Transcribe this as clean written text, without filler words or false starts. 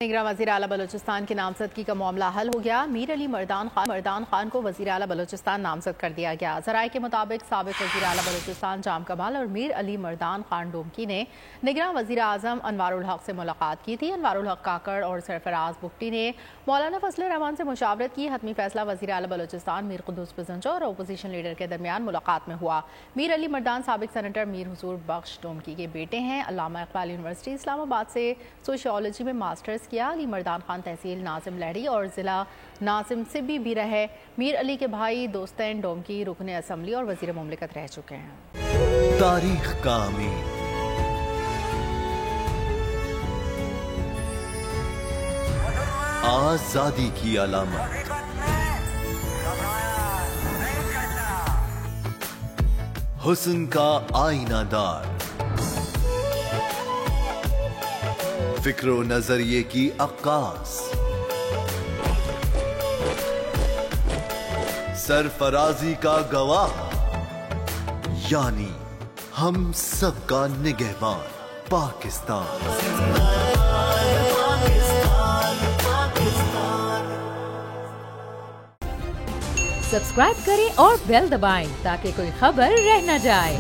निगरान वज़ीर आला बलूचिस्तान की नामजदगी का मामला हल हो गया। मीर अली मर्दान खान को वज़ीर आला बलूचिस्तान नामजद कर दिया गया। ज़राए के मुताबिक साबिक़ वज़ीर आला बलूचिस्तान जाम कमाल और मीर अली मर्दान खान डोमकी ने निगरान वज़ीर आज़म अनवारुल हक से मुलाकात की थी। अनवारुल हक काकड़ और सरफराज बुगटी ने मौलाना फजल रहमान से मुशावरत की। हतमी फैसला वज़ीर आला बलूचिस्तान मीर कुद्दूस पिजंजो और अपोजिशन लीडर के दरमियान मुलाकात में हुआ। मीर अली मर्दान साबिक़ सेनेटर मीर हुजूर बख्श डोमकी के बेटे हैं। अल्लामा इकबाल यूनिवर्सिटी इस्लामाबाद से सोशियोलॉजी में मास्टर्स किया। अली मर्दान खान तहसील नाजिम लहरी और ज़िला नाजिम सिब्बी भी रहे। मीर अली के भाई दोस्तैन डोमकी रुकने असम्बली और वज़ीर मुमलिकत रह चुके हैं। तारीख का अमीर आजादी की अलामत, हुस्न का आईनादार, फिक्र व नजरिए की अक्कास, सरफराजी का गवाह, यानी हम सबका निगहबान पाकिस्तान। सब्सक्राइब करें और बेल दबाएं ताकि कोई खबर रह न जाए।